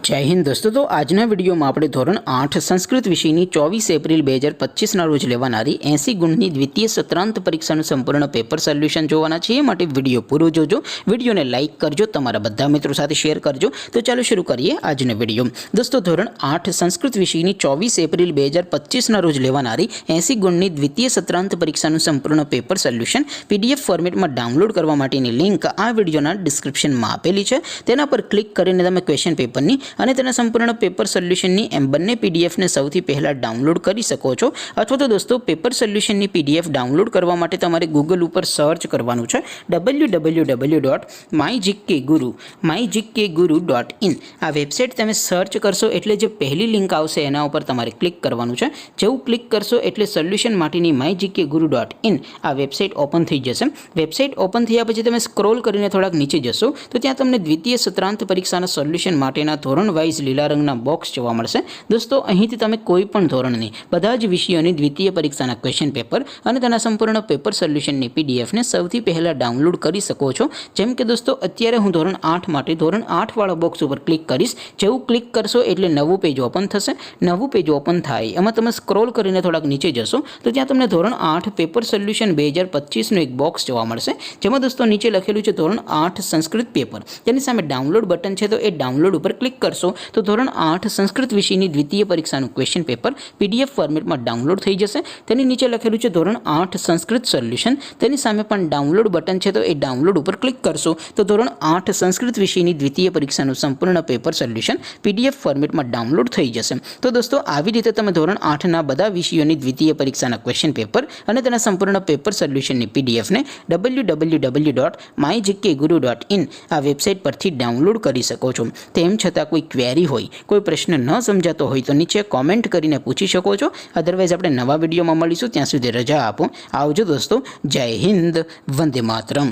जय हिंद दोस्तों। तो आजना विडियो में આપણે ધોરણ 8 સંસ્કૃત વિષયની 24 એપ્રિલ 2025 ના રોજ લેવાનારી 80 ગુણની દ્વિતીય સત્રાંત પરીક્ષાનું સંપૂર્ણ પેપર સોલ્યુશન જોવાના છે। એ માટે વિડિયો પૂરો જોજો, વિડિયોને લાઈક કરજો, તમારા બધા મિત્રો સાથે શેર કરજો। તો ચાલો શરૂ કરીએ આજનો વિડિયો। દોસ્તો ધોરણ 8 સંસ્કૃત વિષયની 24 એપ્રિલ 2025 ના રોજ લેવાનારી 80 ગુણની દ્વિતીય સત્રાંત પરીક્ષાનું સંપૂર્ણ પેપર સોલ્યુશન પીડીએફ ફોર્મેટમાં ડાઉનલોડ કરવા માટેની લિંક આ વિડિયોના ડિસ્ક્રિપ્શનમાં આપેલી છે। તેના પર ક્લિક કરીને તમે ક્વેશ્ચન પેપરની અને તેના સંપૂર્ણ પેપર સોલ્યુશનની એમ બંને પીડીએફને સૌથી પહેલાં ડાઉનલોડ કરી શકો છો। અથવા તો દોસ્તો પેપર સોલ્યુશનની પીડીએફ ડાઉનલોડ કરવા માટે તમારે ગૂગલ ઉપર સર્ચ કરવાનું છે www.mygkguru.in। આ વેબસાઇટ તમે સર્ચ કરશો એટલે જે પહેલી લિંક આવશે એના ઉપર તમારે ક્લિક કરવાનું છે। જેવું ક્લિક કરશો એટલે સોલ્યુશન માટેની mygkguru.in આ વેબસાઇટ ઓપન થઈ જશે। વેબસાઇટ ઓપન થયા પછી તમે સ્ક્રોલ કરીને થોડાક નીચે જશો તો ત્યાં તમને દ્વિતીય સત્રાંત પરીક્ષાના સોલ્યુશન માટેના ધોરણ વાઇઝ લીલા રંગના બોક્સ જોવા મળશે। દોસ્તો અહીંથી તમે કોઈ પણ ધોરણની બધા જ વિષયોની દ્વિતીય પરીક્ષાના ક્વેશ્ચન પેપર અને તેના સંપૂર્ણ પેપર સોલ્યુશનની પીડીએફને સૌથી પહેલાં ડાઉનલોડ કરી શકો છો। જેમ કે દોસ્તો અત્યારે હું ધોરણ 8 માટે ધોરણ 8 વાળા બોક્સ ઉપર ક્લિક કરીશ। જેવું ક્લિક કરશો એટલે નવું પેજ ઓપન થશે। નવું પેજ ઓપન થાય એમાં તમે સ્ક્રોલ કરીને થોડાક નીચે જશો તો ત્યાં તમને ધોરણ 8 પેપર સોલ્યુશન 2025નું એક બોક્સ જોવા મળશે। જેમાં દોસ્તો નીચે લખેલું છે ધોરણ 8 સંસ્કૃત પેપર, તેની સામે ડાઉનલોડ બટન છે, તો એ ડાઉનલોડ ઉપર ક્લિક કરશો તો ધોરણ 8 સંસ્કૃત વિષયની દ્વિતીય પરીક્ષાનું ક્વેશ્ચન પેપર પીડીએફ ફોર્મેટમાં ડાઉનલોડ થઈ જશે। તેની નીચે લખેલું છે ધોરણ 8 સંસ્કૃત સોલ્યુશન, તેની સામે પણ ડાઉનલોડ બટન છે, તો એ ડાઉનલોડ ઉપર ક્લિક કરશો તો ધોરણ 8 સંસ્કૃત વિષયની દ્વિતીય પરીક્ષાનું સંપૂર્ણ પેપર સોલ્યુશન પીડીએફ ફોર્મેટમાં ડાઉનલોડ થઈ જશે। તો દોસ્તો આવી રીતે તમે ધોરણ 8ના બધા વિષયોની દ્વિતીય પરીક્ષાના ક્વેશ્ચન પેપર અને તેના સંપૂર્ણ પેપર સોલ્યુશનની પીડીએફને www.mygkguru.in આ વેબસાઇટ પરથી ડાઉનલોડ કરી શકો છો। તેમ છતાં કોઈ ક્વેરી હોય, કોઈ પ્રશ્ન ન સમજાતો હોય તો નીચે કોમેન્ટ કરીને પૂછી શકો છો। અધરવાઇઝ આપણે નવા વિડીયોમાં મળીશું, ત્યાં સુધી રજા આપો। આવજો દોસ્તો, જય હિન્દ, વંદે માતરમ।